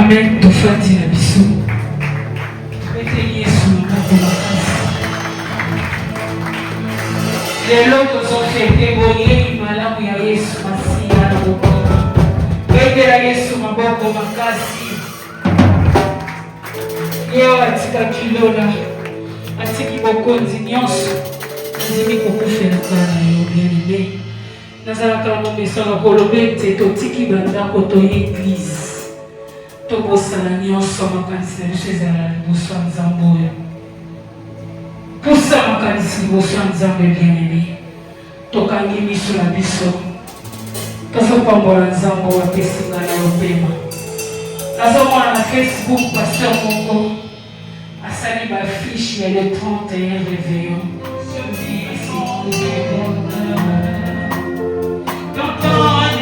Amen. Tofandi na biso. Ete Yesu moko makasi. Lelo tozofete boye malamu ya Yesu Masiya na bokono. Betela Yesu maboko makasi. Yeo atika kilola. Atiki bokonzi nyonso. Nazimi kokufela kana yo bien-aimé. Nazalaka na momesaka koloba ete totiki bandako toye eglise. Tokosala nyonso makanisi na biso ezala liboso ya Nzambe oyo. Pusa makanisi liboso ya Nzambe bien-aimé. Tokangi miso na biso. Tozopambola Nzambe oyo apesi ngai na lopema. Nazomona na Facebook pasteur moko asali bafiche ya le 31 réveillon. Gloire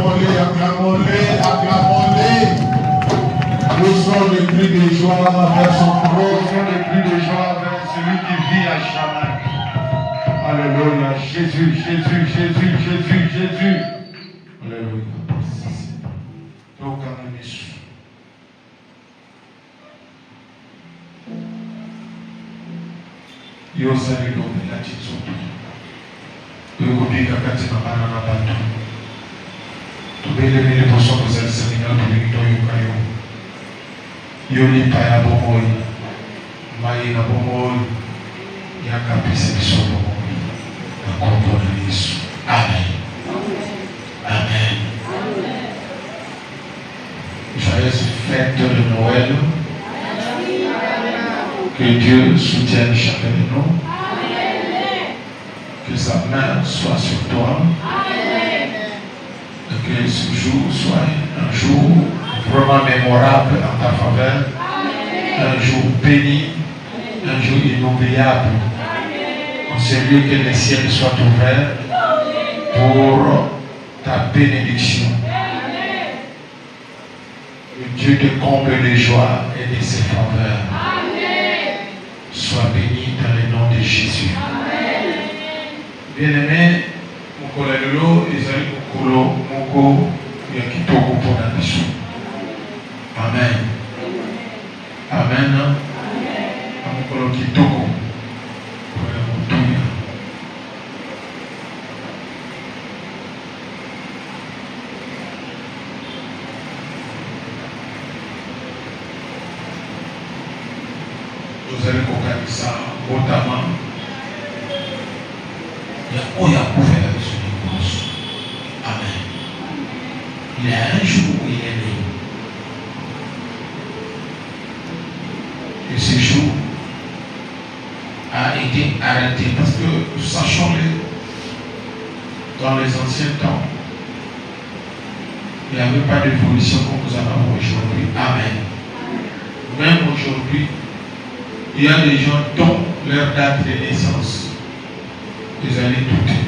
acclamons-les, acclamons-les, acclamons-les. Nous sommes les cris de joie vers son trône. Nous sommes les cris de joie vers celui qui vit à jamais. Alléluia. Jésus, Jésus, Jésus, Jésus, Jésus. Alléluia. Donc, Jésus. Yo sali lo bila chisoto. Yo kubika kati na bana na bantu. Tubele mele poso kozali sali na tubiki to yo kayo. Yo ni paya bomoi. Mai na bomoi. Ya kapisi biso bomoi. Na kombo na Yesu. Amen. Amen. Joyeuse fête de Noël. Que Dieu soutienne chacun de nous. Amen. Que sa main soit sur toi. Amen. Et que ce jour soit un jour vraiment mémorable en ta faveur. Amen. Un jour béni. Amen. Un jour inoubliable. En celui que les ciels soient ouverts. Amen. Pour ta bénédiction. Amen. Que Dieu te comble de joie et de ses faveurs. Sois béni dans le nom de Jésus. Amen. Bien-aimé, mon collègue, Isaïe Mokolo, Moko, Yakitoko pour la mission. Amen. Amen. Mokolo Kitoko pour la montagne. Vous allez comprendre ça, notamment. Il y a où il y a pour faire la mission de course. Amen. Il y a un jour où il est né. Et ce jour a été arrêté parce que, sachons-le, dans les anciens temps, il n'y avait pas d'évolution comme nous en avons aujourd'hui. Amen. Même aujourd'hui, il y a des gens dont leur date de naissance, ils allaient douter.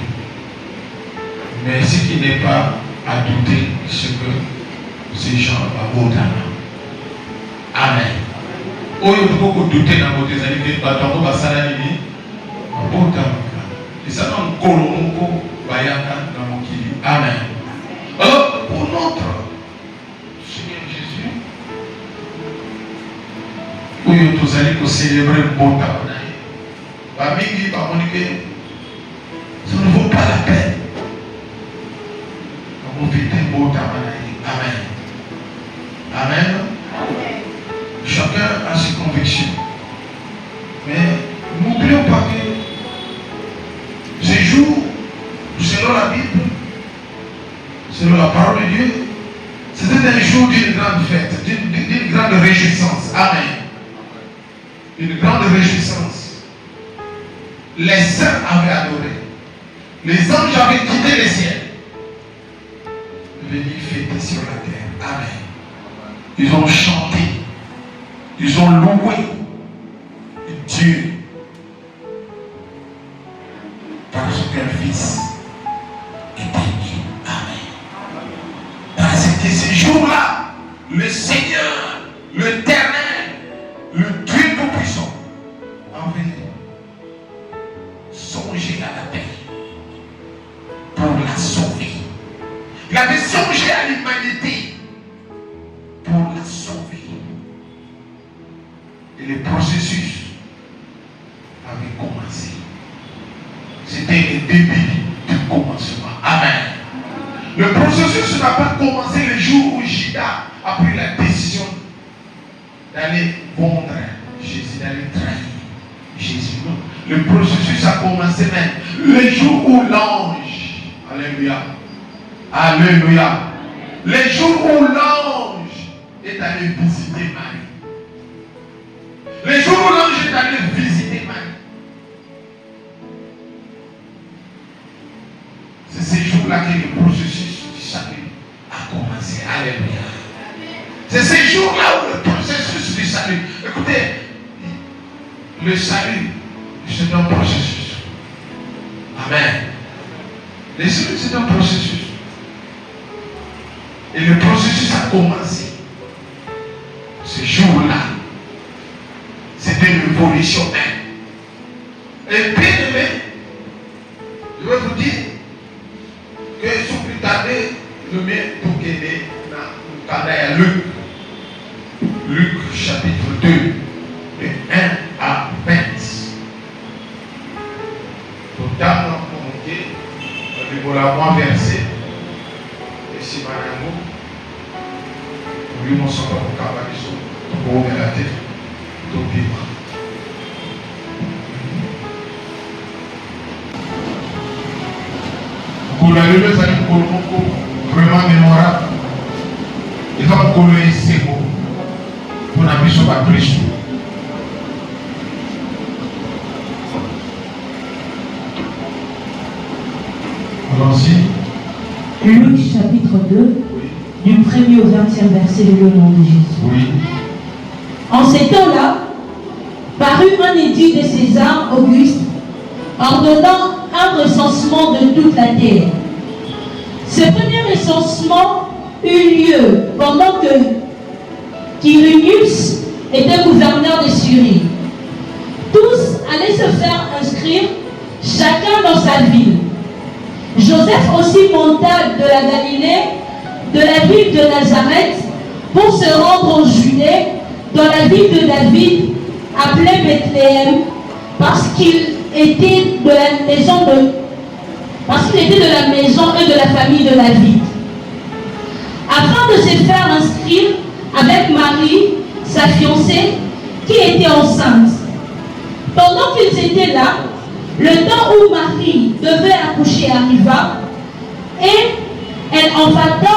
Mais ce qui n'est pas à douter, c'est que ces gens vont douter. Amen. Oh, il faut beaucoup douter dans vos années que Batango Basalanini, et ça dans le Kolomoko, Bayaka, dans mon Kili. Amen. Alors, pour notre Seigneur Jésus, oui, nous allons célébrer le bon tabernacle. Bamingi, Bamonike, ça ne vaut pas la peine. On va fêter le bon tabernacle. Amen. Amen. Chacun a ses convictions. Mais n'oublions pas que ces jours, selon la Bible, selon la parole de Dieu, c'était un jour d'une grande fête, d'une grande réjouissance. Amen. Une grande réjouissance. Les saints avaient adoré. Les anges avaient quitté le ciel. Venus fêter sur la terre. Amen. Ils ont chanté. Ils ont loué Dieu. Parce qu'un fils était né. Amen. Parce que ce jour-là, le Seigneur, l'Éternel, le Dieu Tout-Puissant, avait songé à la terre pour la sauver. Il avait songé à l'humanité pour la sauver. Et le processus avait commencé. C'était le début du commencement. Amen. Le processus n'a pas commencé le jour où Judas a pris la décision d'aller vendre Jésus, d'aller trahir Jésus. Non. Le processus a commencé même le jour où l'ange, alléluia, alléluia, le jour où l'ange est allé visiter Marie. Le jour où l'ange est allé visiter Marie. C'est ce jour-là que le processus du salut a commencé. Alléluia. C'est ce jour-là où le processus du salut. Écoutez, le salut, c'est un processus. Amen. Le salut, c'est un processus. Et le processus a commencé. Ce jour-là, c'était révolutionnaire. Et bien aimé, je vais vous dire que sous plus tarder, le mien pour gagner dans le Luc chapitre 2, de 1 à 20. Pourtant, pour monter, on va la moins verser. Et si Marango, lui, mon sang va pour Cabaliso, pour ouvrir la tête, pour vivre. Pour la levée, ça dit pour vraiment mémorable. Il va me coller ces mots pour la mission de Christ. Allons-y. Luc chapitre 2, oui. Du 1er au 20e verset de le nom de Jésus. Oui. En ces temps-là, parut un édit de César Auguste ordonnant un recensement de toute la terre. Ce premier recensement eut lieu pendant que Quirinius était gouverneur de Syrie. Tous allaient se faire inscrire, chacun dans sa ville. Joseph aussi monta de la Galilée, de la ville de Nazareth, pour se rendre en Judée, dans la ville de David, appelée Bethléem, parce qu'il était de la maison et de la famille de David, afin de se faire inscrire avec Marie, sa fiancée, qui était enceinte. Pendant qu'ils étaient là, le temps où Marie devait accoucher arriva, et elle enfanta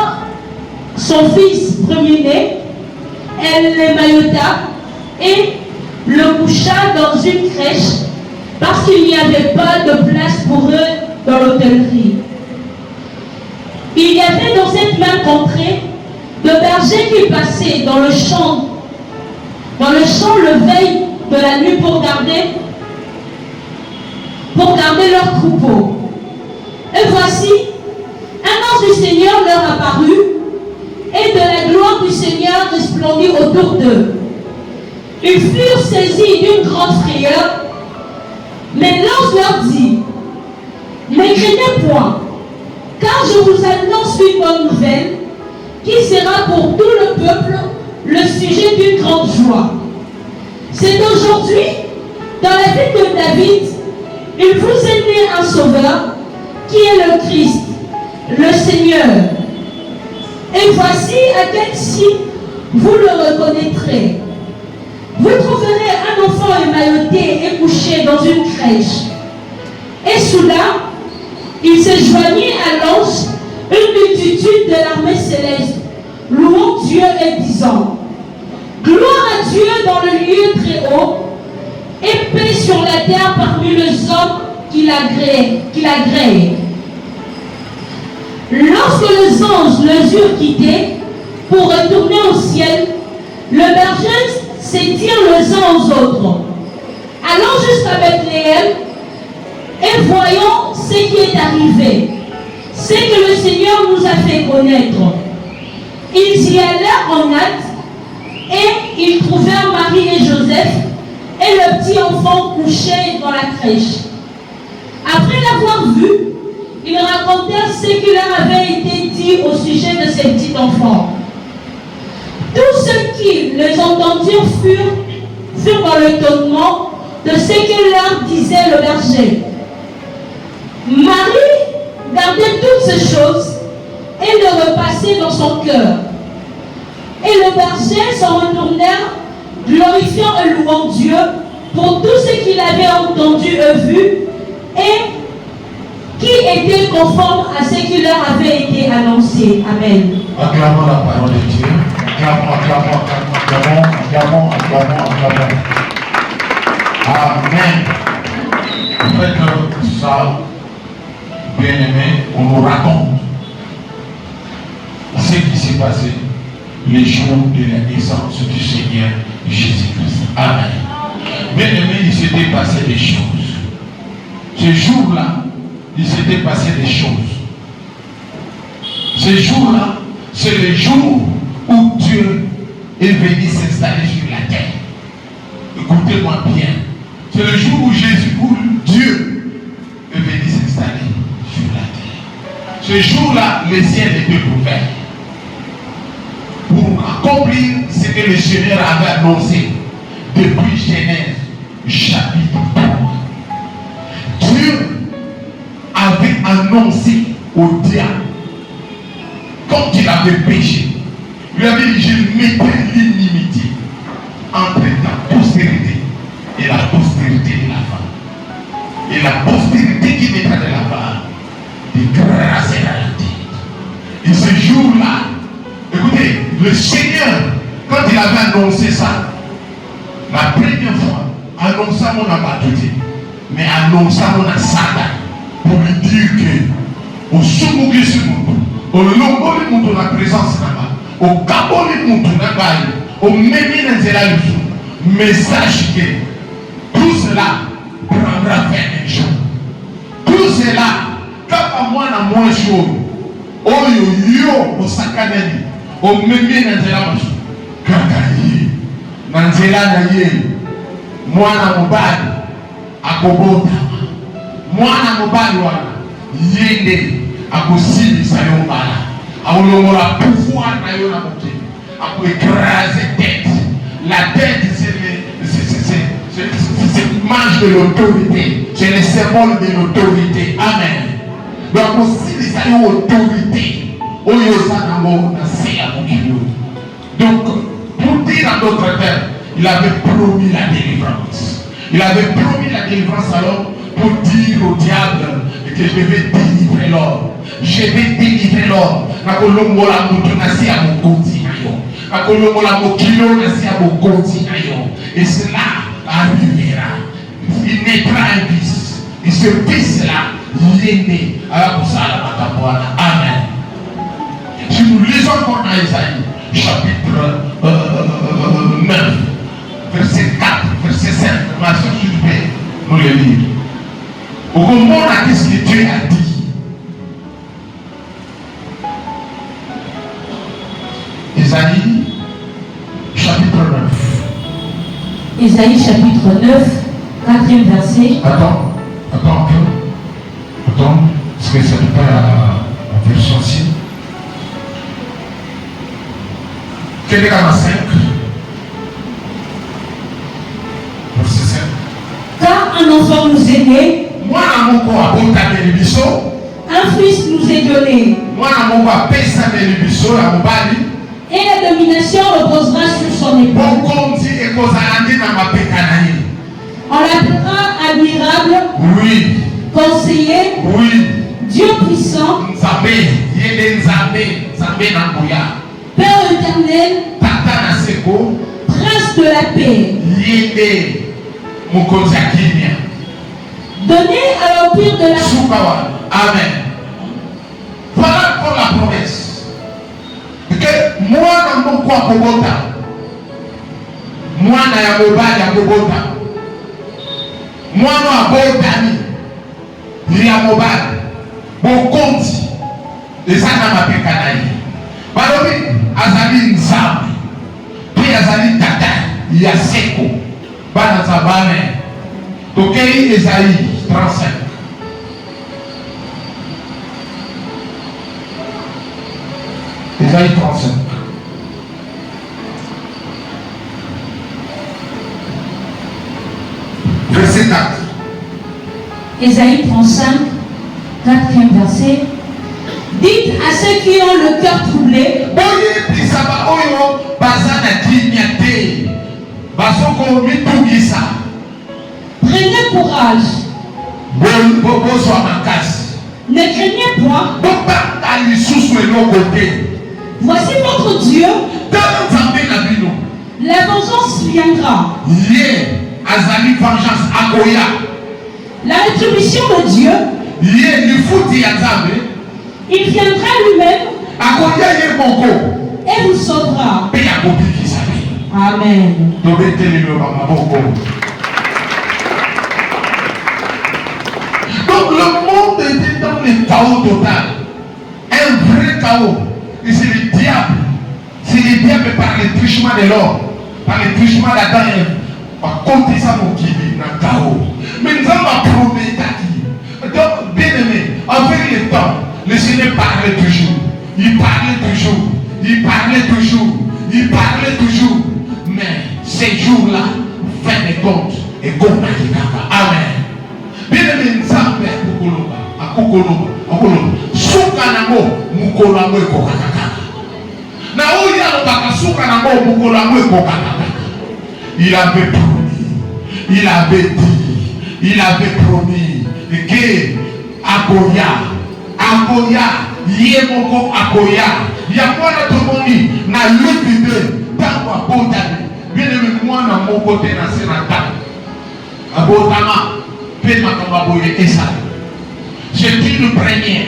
son fils premier-né, elle l'émaillota et le coucha dans une crèche, parce qu'il n'y avait pas de place pour eux dans l'hôtellerie. Il y avait dans cette même contrée de bergers qui passaient dans le champ le veille de la nuit pour garder leurs troupeaux. Et voici, un ange du Seigneur leur apparut, et de la gloire du Seigneur resplendit autour d'eux. Ils furent saisis d'une grande frayeur, mais l'ange leur dit: ne craignez point, car je vous annonce une bonne nouvelle, qui sera pour tout le peuple le sujet d'une grande joie. C'est aujourd'hui, dans la ville de David, il vous est né un sauveur, qui est le Christ, le Seigneur. Et voici à quel signe vous le reconnaîtrez. Vous trouverez un enfant émailloté et couché dans une crèche. Et soudain, il se joignit à l'ange une multitude de l'armée céleste, louant Dieu et disant: gloire à Dieu dans le lieu très haut, et paix sur la terre parmi les hommes qu'il a créés. Lorsque les anges les eurent quittés pour retourner au ciel, le berger s'étirent les uns aux autres. Allons jusqu'à Bethléem et voyons ce qui est arrivé, ce que le Seigneur nous a fait connaître. Ils y allèrent en hâte et ils trouvèrent Marie et Joseph et le petit enfant couché dans la crèche. Après l'avoir vu, ils racontèrent ce qui leur avait été dit au sujet de ce petit enfant. Tous ceux qui les entendirent furent dans l'étonnement de ce que leur disait le berger. Marie gardait toutes ces choses et les repassait dans son cœur. Et les bergers s'en retournèrent, glorifiant et louant Dieu pour tout ce qu'ils avaient entendu et vu, et qui était conforme à ce qui leur avait été annoncé. Amen. Acclamons la parole de Dieu. Acclamons. Amen. En fait, ça, bien aimé, on nous raconte ce qui s'est passé les jours de la naissance du Seigneur Jésus-Christ. Amen. Bien aimé, il s'était passé des choses. Ce jour-là, il s'était passé des choses. Ce jour-là, c'est le jour où Dieu est venu s'installer sur la terre. Écoutez-moi bien. C'est le jour où Dieu est venu s'installer sur la terre. Ce jour-là, le ciel était ouvert pour accomplir ce que le Seigneur avait annoncé depuis Genèse chapitre 3. Dieu avait annoncé au diable, quand il avait péché, il lui avait dit, je mettrai l'inimité entre ta postérité et la postérité de la femme. Et la postérité qui mettra de la femme dégracera la tête. Et ce jour-là, écoutez, le Seigneur, quand il avait annoncé ça, la première fois, annonça mon abattuité, mais annonça mon asada pour lui dire que au Soumouki Soumouki, au Longoli Moutou la présence là-bas, au Kaboli Moutou là-bas, au Mémi Nzela Lussou, mais sache que tout cela prendra fin un jour. Tout cela, quand moi na moins chaud, oh yo, au Sakanani, au Mémi Nzela Lussou, Kakayi, Nzela Naye, moi na Mobali, akobota, moi na Mobali wana, yende, akosilisa yo mbala, aolongola pouvoir na yo na mokili, akoécraser tête. La tête, c'est l'image de l'autorité, c'est le symbole de l'autorité. Amen. Donc akosilisa yo autorité, oyo sanango na se ya mokili. Donc, pour dire en d'autres termes, il avait promis la délivrance. Il avait promis la délivrance alors pour dire au diable que je vais délivrer l'homme. Je vais délivrer l'homme. Et cela arrivera. Il naîtra un fils. Et ce fils-là, il est né. Amen. Si nous lisons encore dans Isaïe, chapitre 9, verset 4, verset 5, ma soeur, s'il vous plaît, nous le lire. Au moment là, qu'est-ce que Dieu a dit? Isaïe, chapitre 9. Isaïe, chapitre 9, 4e verset. Attends un peu. Attends, parce que ça n'est pas la version ci. Quel est la 5? Verset 5. Car un enfant nous est né, un fils nous est donné, et la domination reposera sur son épaule. On l'appellera admirable, oui, conseiller, oui, Dieu puissant, Père éternel, Prince de la paix. Donné à l'empire de la Soukawa. Amen. Voilà pour la promesse. Que moi dans mon quoi Kobota, moi na ya mobali ya Kobota, moi no abotani, ya mobali, bon compte, et ça n'a pas pécanai. Balobi azali nzambe, puis azali tata, ya seko, bana zabane. Donc, Isaïe 35. Isaïe 35. Verset 4. Isaïe 35, 4e verset. Dites à ceux qui ont le cœur troublé, prenez courage. Ne craignez point. Voici votre Dieu. La vengeance viendra. La rétribution de Dieu. Il viendra lui-même et vous sauvera. Amen. Donc le monde était dans le chaos total. Un vrai chaos. Et c'est le diable dit le diable par le truchement de l'homme, par le truchement d'Adam et Ève, par contre ça mon qui dit dans le chaos. Mais nous avons promis d'Aki. Donc, bien aimé, avec le temps, le Seigneur parlait toujours. Il parlait toujours. Il parlait toujours. Il parlait toujours. Mais ces jours-là, fin de compte, et comme Amen. Bien aimé, nous avons fait Akukoloba. Soukanamo, Mukolamo et Kokakaka. Naouya Baka Soukanamo, Mukolamo et Kokakaka. Il avait promis. Il avait dit. Il avait promis que Akoya, Yemoko Akoya, Yakwana Tomoni, na lupide, Tangwa Botani, bien aimé, moi, na mon côté, na Sénata, Abotama, Pema Kambaboye et ça. C'est une première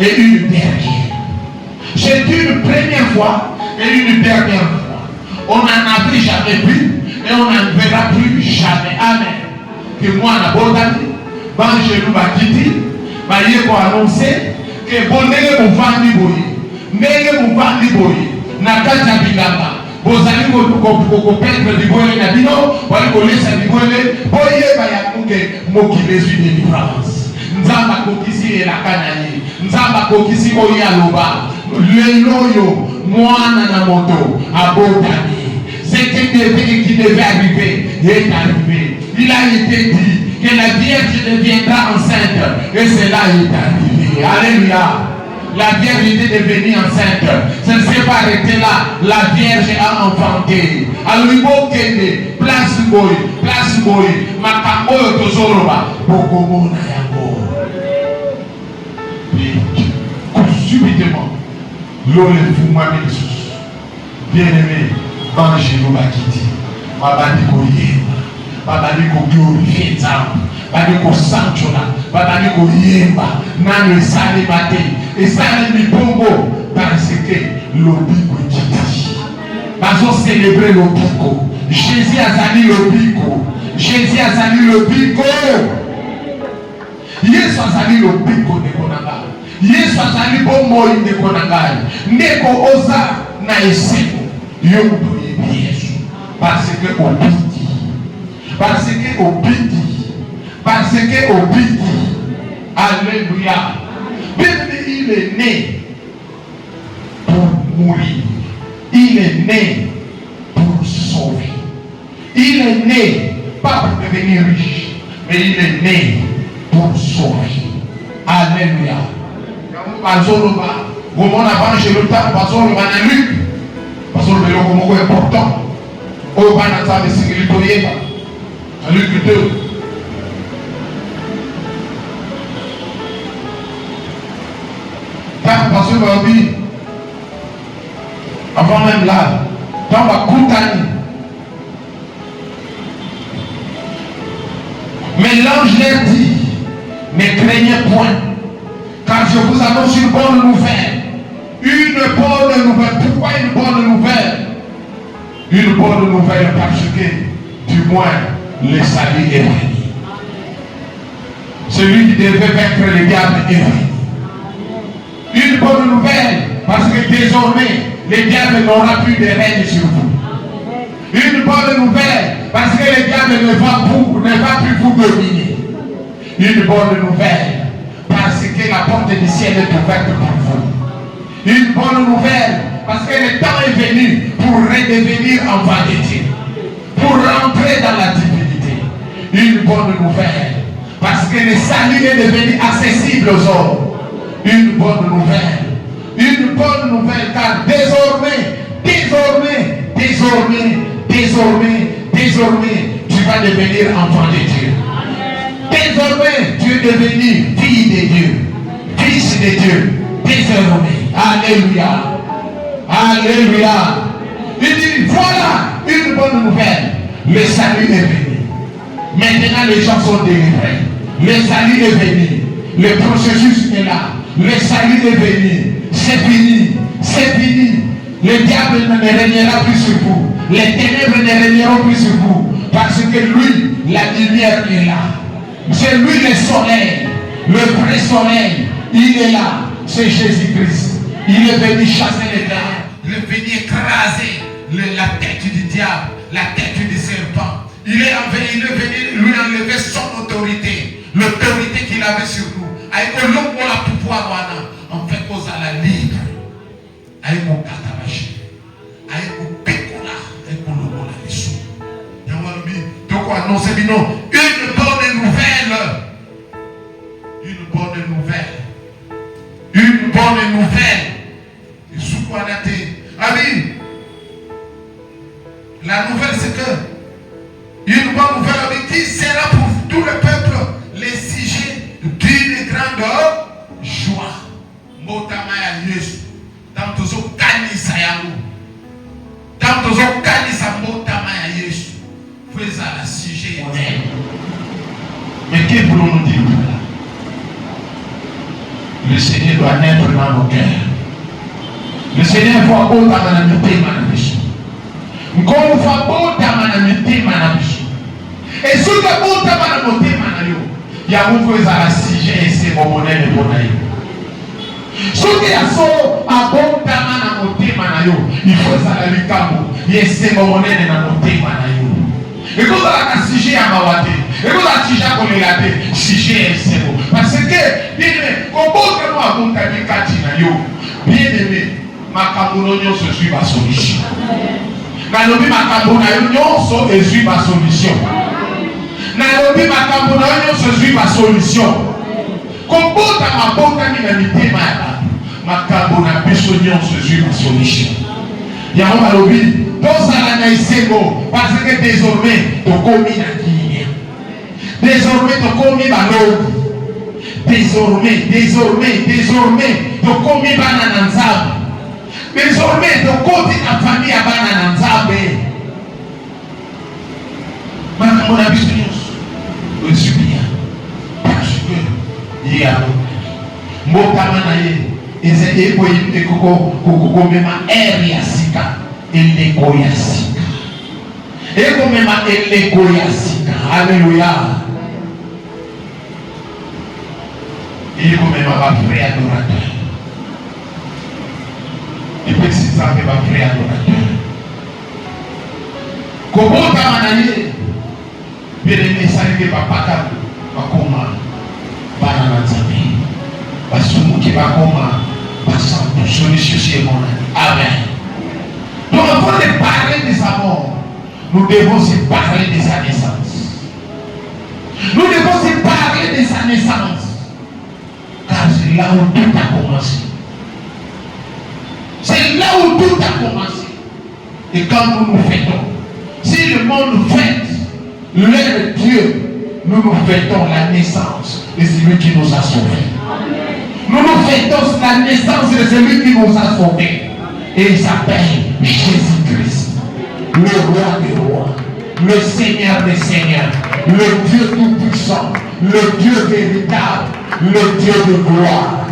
et une dernière. C'est une première fois et une dernière fois. On n'en avait jamais vu et on n'en verra plus jamais. Amen. Que moi, na Botani, Bangelou Bakiti, Baye pour annoncer que Bondele Mouvandi Boye, Nele Mouvandi Boye, Nakata Bilamba, Bozali Kopendre du Boye Nabino, Wali Kolesa du Boye, Boye Bayakuke, Mokilesu de Livrance. Nzamba Kokisi et la Kanaye, Nzamba Kokisi Oyaloba, Leloyo, Moana Namoto, Abotani. Ce qui devait arriver est arrivé. Il a été dit que la Vierge deviendra enceinte. Et cela est arrivé. Alléluia. La Vierge était devenue enceinte. Ça ne s'est pas arrêté là. La Vierge a enfanté. Alubo Kende, place boy, Makambo Tozoroba, Bokomona Yango. Subitement, l'eau est fumée de sous. Bien-aimé, Bangelou Bakiti, Babadiko Yema, Babadiko glorifier Nzambe, Babadiko Sanchola, Babadiko Yema, Nano Sali Bate, et Sali Mibongo, parce que l'Obiko Kiti. Bazo célébrer l'Obiko. Jésus a sali l'Obiko. Jésus a sali l'Obiko. Yesu a sali l'Obiko de Konanga. Yesu a sali Bombo de Konanga. Neko Oza na Eseko. Yokudo Yesu. Parce que Obiki. Parce que Obiki. Parce que Obiki. Alléluia. Bien, il est né pour mourir. Il est né pour sauver. Il est né pas pour devenir riche, mais il est né pour sauver. Alléluia. Parce que le important. Au Banata de Sécurité, Luc 2. Parce que avant même là, dans ma Koutani. Mais l'ange leur dit, ne craignez point, car je vous annonce une bonne nouvelle. Une bonne nouvelle. Pourquoi une bonne nouvelle? Une bonne nouvelle parce que, du moins, le salut est venu. Celui qui devait vaincre le diable est venu. Une bonne nouvelle parce que désormais, le diable n'aura plus de règne sur vous. Une bonne nouvelle parce que le diable ne va plus vous dominer. Une bonne nouvelle parce que la porte du ciel est ouverte pour vous. Une bonne nouvelle parce que le temps est venu pour redevenir enfant de Dieu, pour rentrer dans la divinité. Une bonne nouvelle parce que le salut est devenu accessible aux hommes. Une bonne nouvelle. Une bonne nouvelle car désormais, tu vas devenir enfant de Dieu. Désormais, tu es devenu fille de Dieu, fils de Dieu. Désormais, alléluia, alléluia. Il dit, voilà une bonne nouvelle. Le salut est venu. Maintenant, les gens sont délivrés. Le salut est venu. Le processus est là. Le salut est venu. C'est fini. C'est fini. Le diable ne régnera plus sur vous. Les ténèbres ne régneront plus sur vous. Parce que lui, la lumière est là. C'est lui le soleil. Le vrai soleil. Il est là. C'est Jésus-Christ. Il est venu chasser les ténèbres. venir écraser la tête du diable, la tête du serpent. Il est venu lui enlever son autorité, l'autorité qu'il avait sur nous. Avec l'homme la pouvoir, en fait, qu'on a la libre. Avec mon katabashi, avec mon pécola, avec mon logo la mission. Donc, on annonce une bonne nouvelle. Une bonne nouvelle. Une bonne nouvelle. Et sous quoi on a été. Amen. La nouvelle, c'est que une bonne nouvelle qui sera pour tout le peuple les sujets d'une grande joie. Motamaya Yesu. Dans tous les kanisa yangu. Dans tous les kanisa motamaya Yesu. Fais à la sujet. Mais qu'est-ce que nous dire? Le Seigneur doit naître dans nos cœurs. Le Seigneur voit beau dans la nuit, madame Bichou. Nous voit beau dans la nuit, madame Bichou. Et ce que beau dans la nuit, madame Bichou, il y a beaucoup de sujet et c'est mon monnaie de bon aïe. Ce qui est à bon dans la nuit, madame Bichou, il faut ça la lucamo. Et c'est mon monnaie de la nuit, madame Bichou. Et quand on a un sujet à Mawate, et quand on a un sujet à Kolégate, sujet et c'est bon. Parce que, bien aimé, quand on a un bon bien aimé, Makamounio se suit ma solution. Nalobi Makamounio se suit ma solution. Nalobi Makamounio se suit ma solution. Comme bon à ma bonne amitié, Makamounio se suit ma solution. Yahoo Malobi, dans sa naïsego, parce que désormais, tu commis la guinée. Désormais, tu commis la l'eau. Désormais, tu commis la nanzab. Désormais, tu commis la famille à la nanzab. Maintenant, mon avis, je suis bien. Parce que, il y a un mot ezali ekoyinde kokomema ere ya sika eleko ya sika ekomema eleko ya sika. Alléluia. Ekomema bafrère adorateur epesisaka bafrère adorateur kobotama na ye beleme esalike bapaka bakoma bana na nzambe basumuki bakoma solution chez mon ami. Amen. Donc avant de parler de sa mort, nous devons se parler de sa naissance. Nous devons se parler de sa naissance. Car c'est là où tout a commencé. C'est là où tout a commencé. Et quand nous nous fêtons, si le monde fête leur Dieu, nous nous fêtons la naissance de celui qui nous a sauvés. Nous nous fêtons la naissance de celui qui nous a sauvés. Et il s'appelle Jésus-Christ, le roi des rois, le Seigneur des seigneurs, le Dieu tout-puissant, le Dieu véritable, le Dieu de gloire.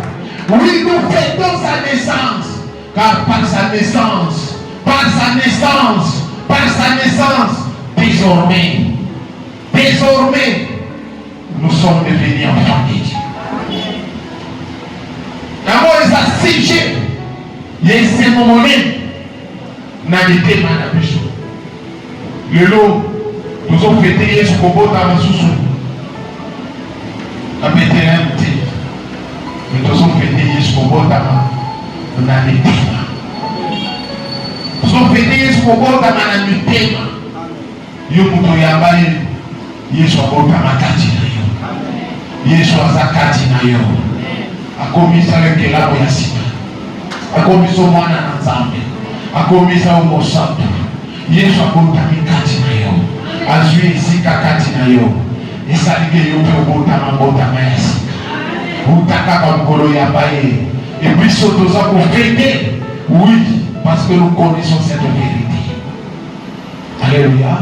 Oui, nous fêtons sa naissance, car par sa naissance, désormais, nous sommes devenus enfants de Dieu. D'abord, ils ont sigé. Il y a ce moment-là. N'a été mal à Bichou. Le lot, nous avons fêté ce combat dans la sous-sous. À Bethléem, nous avons fêté ce combat dans la nuit. Nous avons fêté ce combat dans la nuit. Nous avons fêté Yesu abota makati na yo. Yesu azakati na yo. Akomisa lekelapo ya sima. Akomisa mwana na nzambe. Akomisa umo santo. Yesu abota mikati na yo. Azui isika kati na yo. Esalike yo pe obota mabota mayasika. Utaka kwa mkolo ya baye. Et puis surtout ça pour fêter. Oui, parce que nous connaissons cette vérité. Alléluia.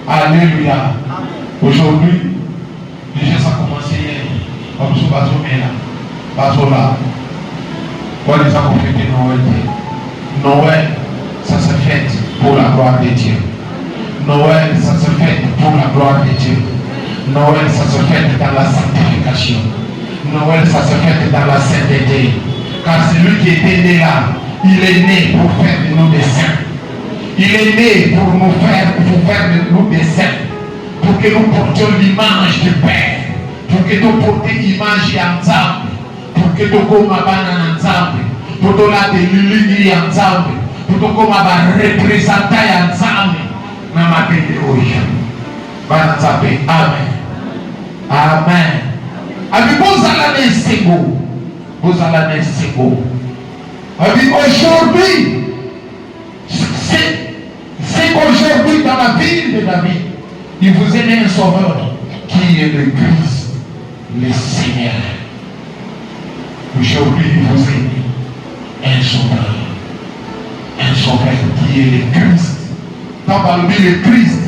Alléluia. Aujourd'hui, déjà ça a commencé hier. Comme ce bateau là. Bateau là. Quoi les a fêté Noël? Noël, ça se fête pour la gloire de Dieu. Noël, ça se fête pour la gloire de Dieu. Noël, ça se fête dans la sanctification. Noël, ça se fête dans la sainteté. Car celui qui était né là, Il est né pour faire de nous des saints. Il est né pour faire de nous des saints. Pour que nous portions l'image du Père. Pour que nous portions l'image ensemble. Pour que nous sommes ensemble. Pour que nous sommes ensemble. Pour que nous sommes représentants ensemble. Dans ma vie. Amen. Amen. Avec vous allez Sego. Vous allez Sego. Avec aujourd'hui, c'est qu'aujourd'hui dans la ville de David, il vous est né un sauveur qui est le Christ, le Seigneur. Aujourd'hui, il vous est né un sauveur. Un sauveur qui est le Christ. Quand on parle de Christ,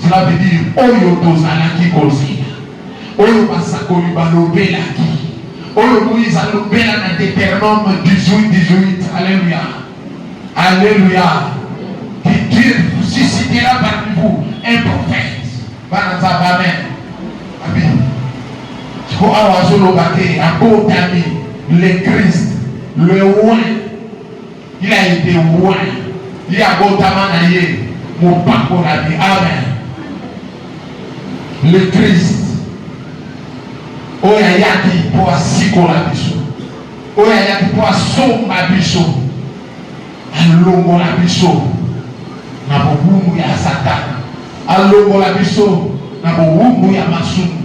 cela veut dire Oyo Tozalaki Kozina. Oyo Basakoli Balobelaki. Oyo Moïse Alobela na Deutéronome 18. Alléluia. Alléluia. Que Dieu vous suscitera parmi vous un prophète. Amen. Amen. Le Christ, le roi, il a été roi. Il a gotamanaye mon papa la vie. Amen. Le Christ. Oya yaki pour asikola biso. Oya yaki pour asomba biso. Alongo la biso. Na bobumu ya Satan. Alongo la biso. Na bobumu ya masumu.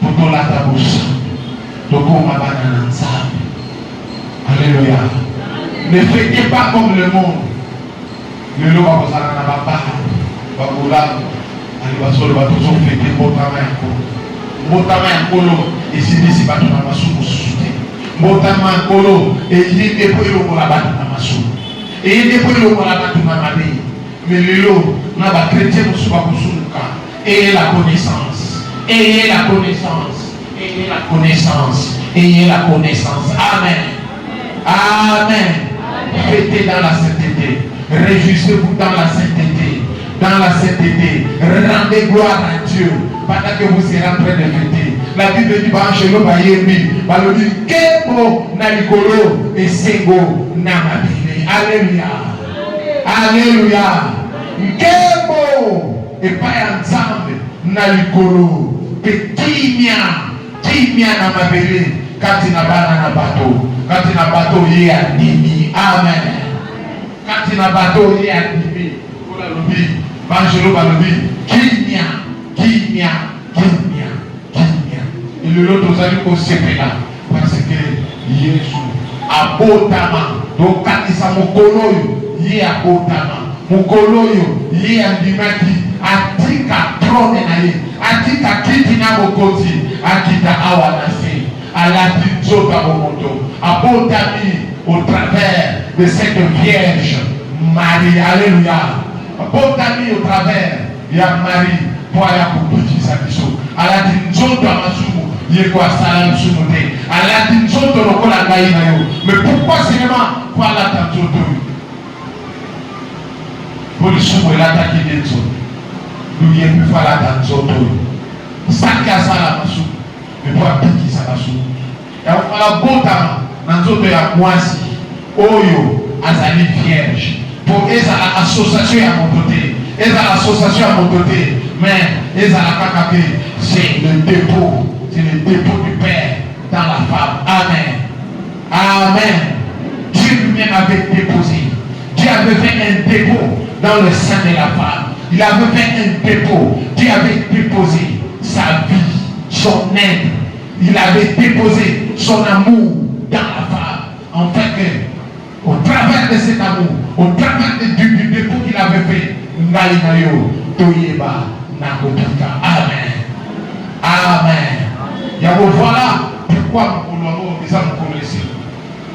Potolata bosa. Tokoma bana nzambe. Alléluia. Ne faites pas comme le monde. Le lot va vous aller dans la barre. Va vous là. Allez, va toujours fêter mon travail. Mon travail en colo. Et si d'ici, va tout dans ma soupe. Mon travail en colo. Et il est déployé au la dans ma soupe. Et il est déployé au la dans ma vie. Mais le lot, on va chrétien au soupe à vous. Ayez la connaissance. Ayez la connaissance. Ayez la connaissance. Ayez la connaissance. Amen. Amen. Fêtez dans la sainteté. Réjouissez-vous dans la sainteté. Dans la sainteté. Rendez gloire à Dieu. Pendant que vous serez en train de fêter. La Bible dit Banchelo Bayemi. Balodi Kebo Nalikolo et Sego Namabile. Alléluia. Alléluia. Kebo et pas ensemble Nalikolo. Kimia Namabile. Quand il n'a pas un bateau. Quand il n'a pas bateau, il est admis. Amen. Quand il n'a pas bateau, il est admis. Pour la lobby, Banchelo Balobi, Kimia. Et le lot aux amis au CPA. Parce que Jésus a botama. Donc quand il s'est mokoloyo, il est à botama. Mokoloyo, il est à dimaki. Atika trône naïe. Atika kitina mokozi. Akita awanasi. À la Tinzota Momoto, à Botami, au travers de cette Vierge Marie. Alléluia. À Botami, au travers, il y a Marie, pour aller pour petit sabiso. À la Tinzota Masumu, il y a quoi salam sumuté. À la Tinzota Rokola Gaïnayo. Mais pourquoi seulement pour la Tinzota? Pour le soumou et l'attaquer des autres. Nous y a plus faire la Tinzota. Ça casse la Masumu. Mais pour appliquer ça va sous. Et on va bota dans notre moisi. Oyo azali vierge. Pour eux à l'association à mon côté. Eux à l'association à mon côté. Mais eux à la kakapé. C'est le dépôt. C'est le dépôt du Père dans la femme. Amen. Amen. Dieu lui-même avait déposé. Dieu avait fait un dépôt dans le sein de la femme. Il avait fait un dépôt. Dieu avait déposé sa vie. Son aide, il avait déposé son amour dans la femme. En fait que, au travers de cet amour, au travers du dépôt qu'il avait fait, Amen. Amen. Voilà pourquoi nous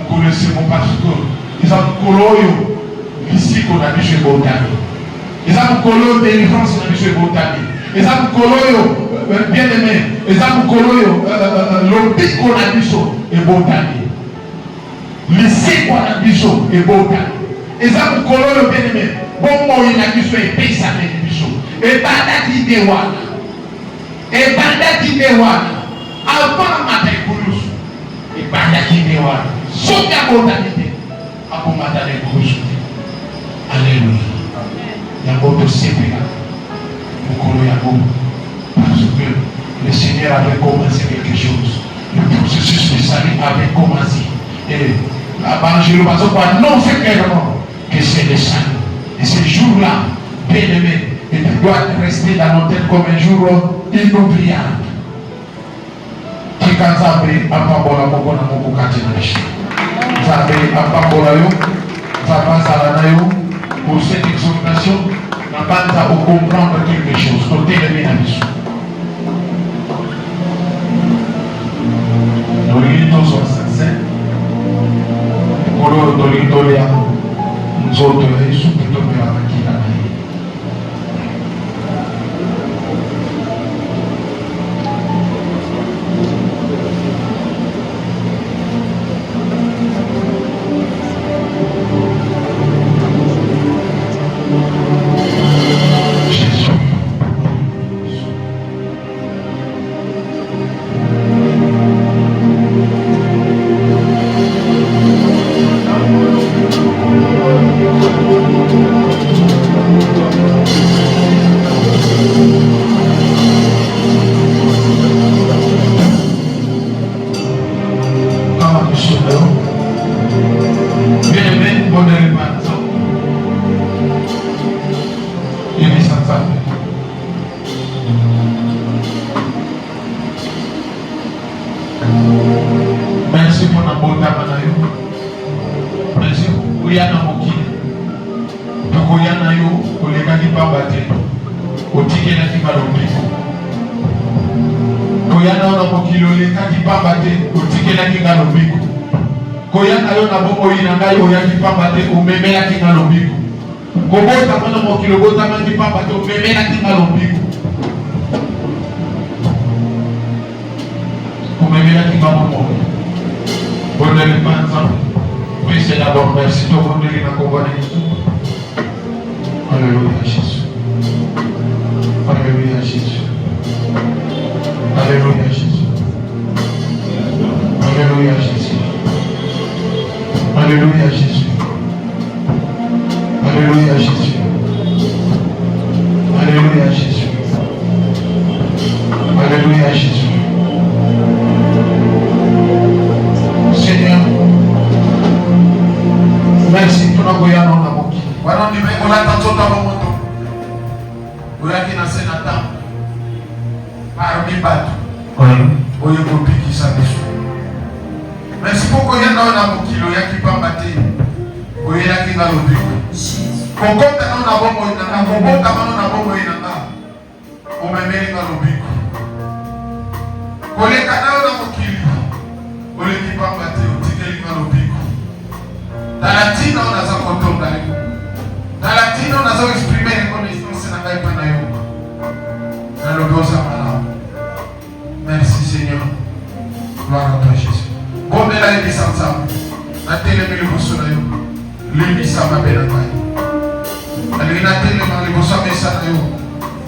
connaissons mon pasteur. Ils ont ici qu'on a dit chez Botami. Ils ont délivrance qu'on a dit chez Botami. Ils ont bien aimé. Ils ont l'obit qu'on a dit et Botami. Lycée qu'on a dit et Botami. Ils ont bien aimé. Bon, il a dit et paye sa bénédiction. Et Bandaki Dewana. Et Bandaki Dewana. Avant ma taille pour nous. Et Bandaki Dewana. Sonia Botami. akomatane kuhusu. Alléluia. Yango tosepela mokolo yango parce que le Seigneur avait commencé quelque chose. Le processus de salut avait commencé. Et l'Angelo va non c'est clairement que c'est le salut. Et ce jour-là, bien aimé, il doit rester dans nos têtes comme un jour inoubliable. Kikazabe apambola moko na moko kati na maisha. Zabe apambola yo, zabazala na yo pour cette exhortation. Na banza au comprendre quelque chose. Côté de ménage. Dorito so sincère. Kolo dorito ya nzoto ya Yesu kutoka makina na yeye. Merci pour la bonne amanayo. Merci pour yana moki. Doko yana yo kolega ki pambate. Otike na ki malobiko. Koyana na moki lo le ka ki pambate. Otike na ki malobiko. Koyana yo na bongo ina ngayo ya ki pambate o meme ya ki malobiko. Kobota mana moki lo bota ma ki pambate o meme ya ki malobiko. Bonne panza. Oui, c'est d'abord merci de vous donner la compagnie. Alléluia Jésus. Alléluia Jésus. Alléluia Jésus. Alléluia Jésus. Alléluia Jésus. Alléluia Jésus. Alléluia Jésus. Alléluia Jésus. Seigneur, merci pour nous voyons dans la moque. Voilà, nous mettons la tente dans le monde. Vous avez dans ce matin, parmi bateaux, vous avez compris qui s'appelle. Merci pour que vous ayez dans la moque, vous avez qui pas battre, vous avez qui dans le but. Pour qu'on ait dans la bombe, on a un bon camarade dans la bombe, on met dans le but. Pour les canaux dans la moque, vous avez qui pas battre. Dans la Tina, on a ça contour d'ailleurs. Dans la Tina, on a ça exprimé les connaissances dans la Panayo. Dans le dos Samara. Merci Seigneur. Gloire à toi Jésus. Bon, mais là, il est sans ça. La télé, mais le bousson d'ailleurs. L'émission m'a bien envoyé. Elle est la télé, mais le bousson m'a ça d'ailleurs.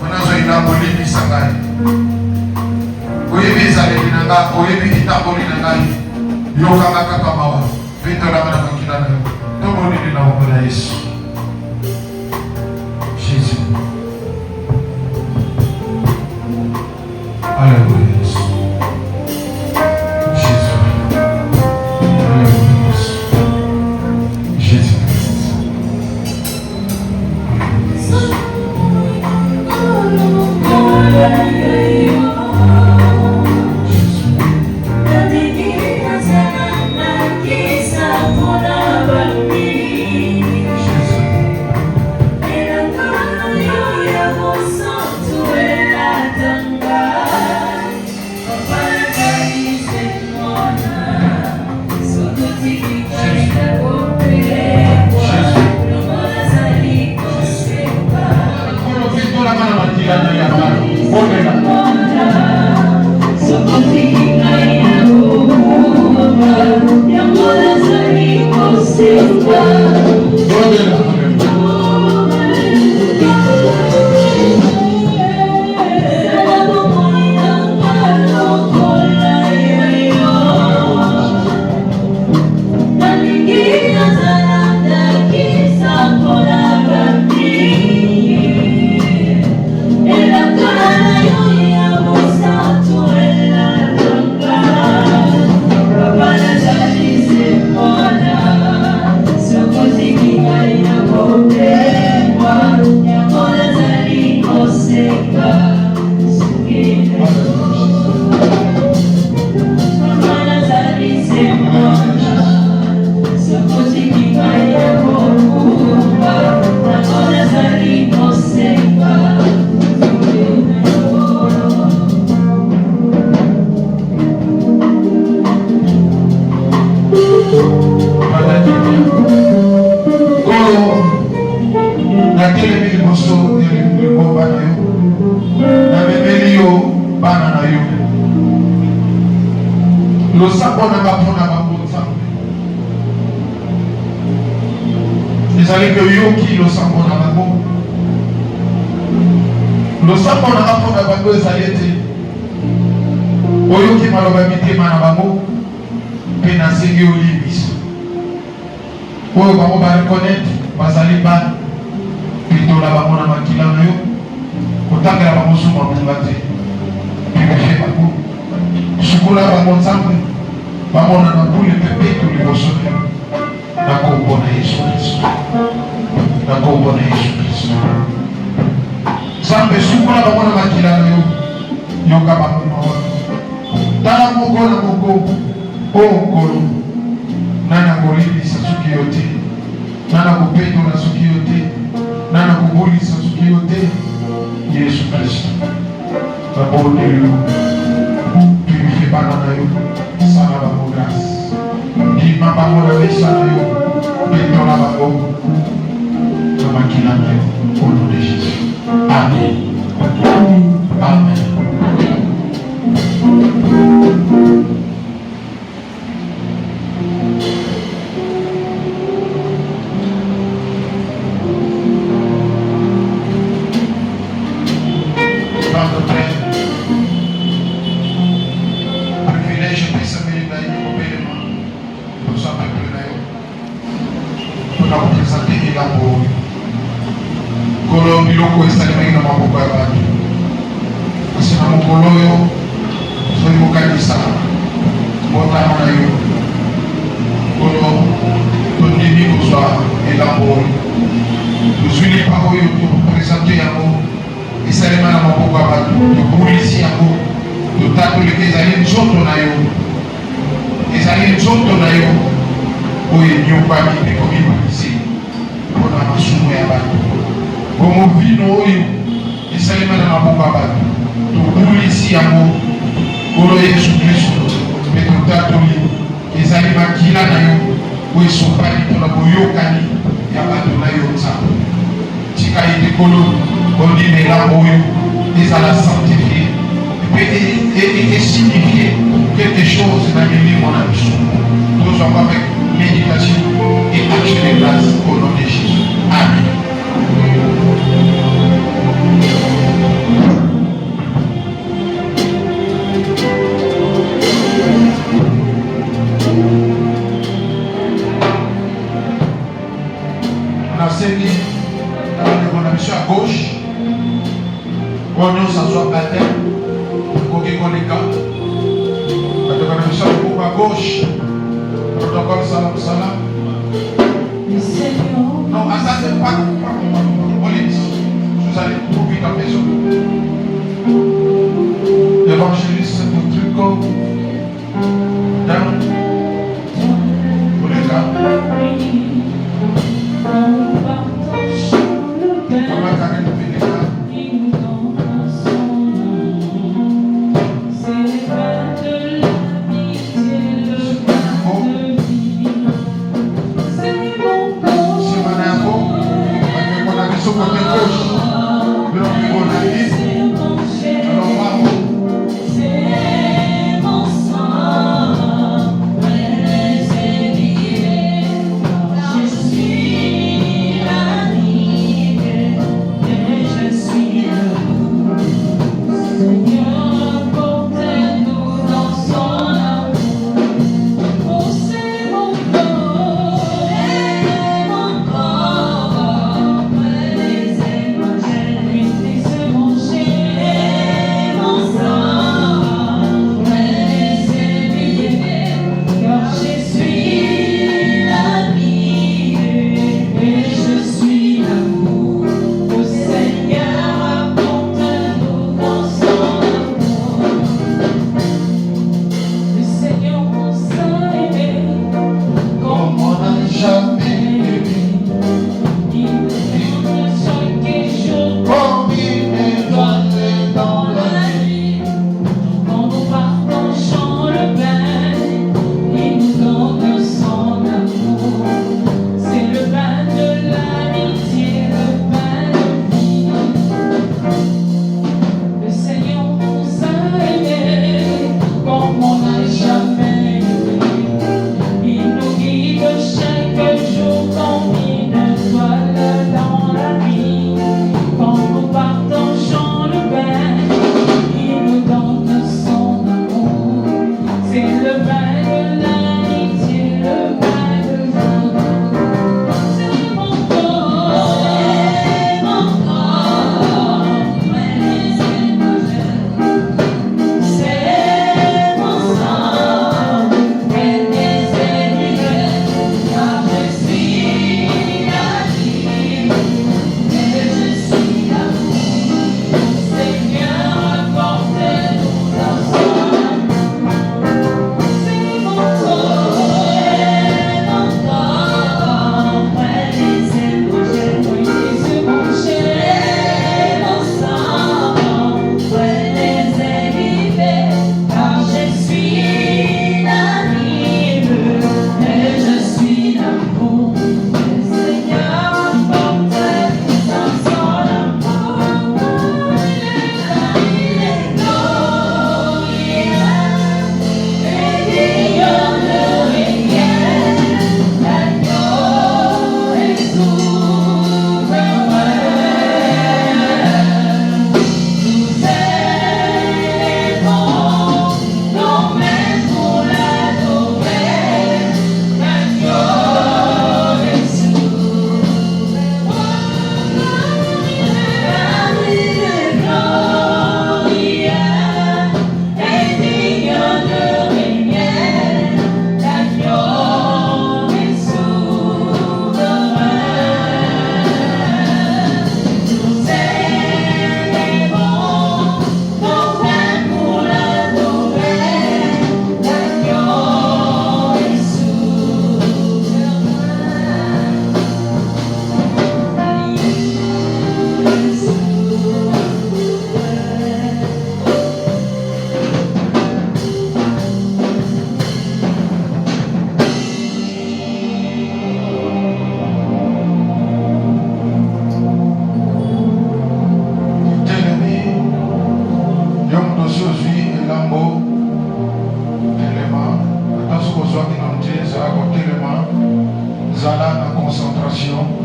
On a joué une abolie, l'émission d'ailleurs. Vous avez vu ça, les Nanga, vous avez vu les tabolis Nanga. Yoga Kakamawa. Vite la main à Kakilana. Tout le monde est dans le Jésus. Jésus. Alléluia. Jésus. Alléluia. Jésus Christ. Jesus. Le sabon n'a pas pour la banque. Ils allaient que Yoki, le sabon n'a pas pour. Le sabon n'a pas pour la banque, ils allaient dire. Oyoki malobamite manabango. Penasenge olibis. Oyo bango ba reconnaître bazali ba pitola bango na makila na yo. Kotangela bango suma mbate. Pibishe bango. Sukula bango nzambe. Bango na nabule pepe to liboso na. Nakombo na Yesu Kristo. Nakombo na Yesu Kristo. Nzambe sukula bango na makila na yo. Yoka bango mawa. Tala moko na moko. Okolo. Nana kolibisa suki yote. Nana kupendo na suki yote. Nana kubulisa suki yote. Yesu Kristo. Babone yo. Purifiye bana na yo. Sana bango grâce. Dima bango na besa na yo. Pendo na bango. Na makila na yo. Au nom de Jésus. Amen. Amen. Et signifier quelque chose dans le livre, mon ami. Nous sommes avec méditation et action de grâce au nom de Jésus. Amen. On a servi dans la mission à gauche. On nous s'assoit à terre. À gauche, protocole salam salam. Non, à ça c'est pas police. Vous allez trouver ta maison. Évangéliste de Trico. Dans le cas. Maman Karen de Pénéka. Thank you.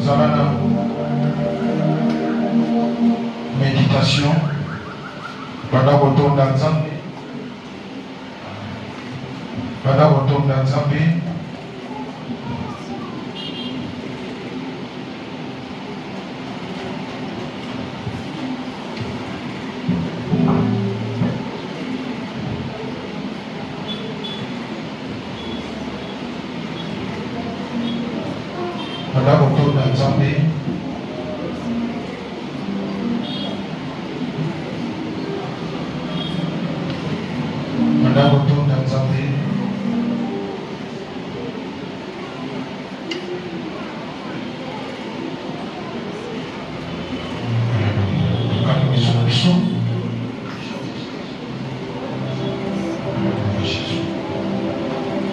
Zalana. Méditation. Pendant qu'on tombe dans le Zambé. Pendant qu'on tombe dans le Zambé. Pendant qu'on tombe dans le Zambé. Pendant qu'on tombe dans le Zambé.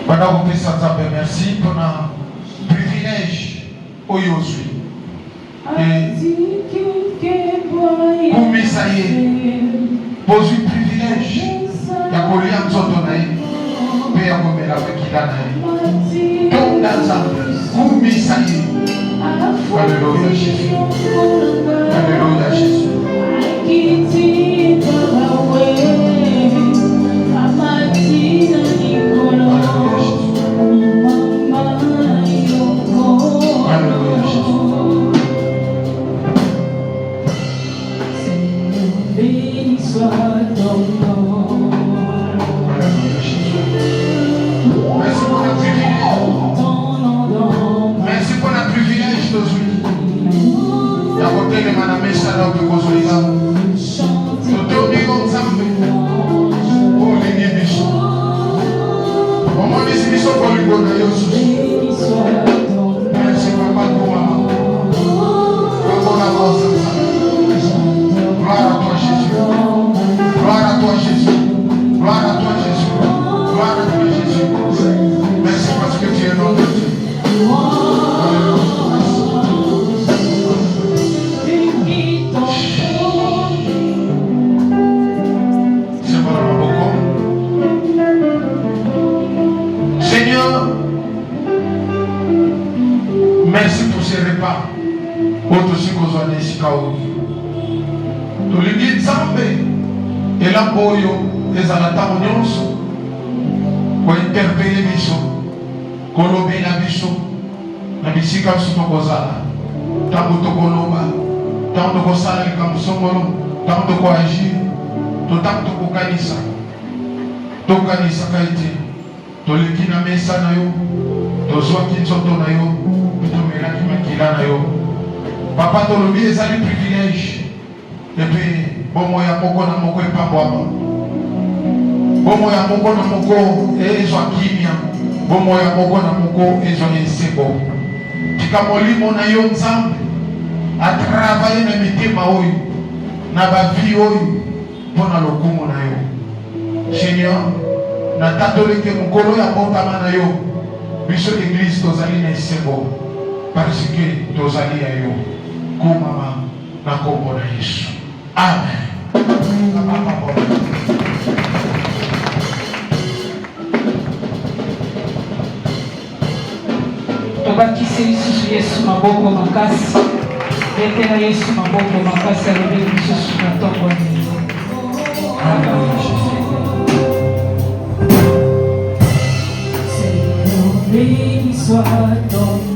Pendant qu'on fait ça, merci pour un privilège au Yosui. Et comme ça y est, pose un privilège. Il y a qu'on l'a entendu, mais il y a qu'on l'a fait qu'il a naï. Donc dans ça, comme ça y est. Alléluia Jésus. Alléluia Jésus. Merci pour ces repas. Autre chose qu'on a dit, tout le monde Zambé et la boyo les alatamo nyonso pour interpeller biso, kolobe la biso, na bisika biso tokozala, tango tokoloba, tango tokosala likambo songolo, tango tokoagir, tango tokokanisa, tokanisa kaite, toleki na mesa na yo, tozwaki nzoto na yo. Papa tolobi ezali privilège et puis bomo ya moko na moko epambwama bomo ya moko na moko ezwa kimia bomo ya moko na moko ezwa esengo tika molimo na yo Nzambe atravaille na mitema oyo na bavi oyo mpona lokumu na yo Seigneur natatoleke mokolo ya mbotama na yo biso église tozali na esengo parce que tozali ya yo komama na kombo na Yesu. Amen. Tobakisi lisusu Yesu maboko makasi. Betela Yesu maboko makasi alobi lisusu na ntongo ya Yesu. Seigneur, béni soit ton nom.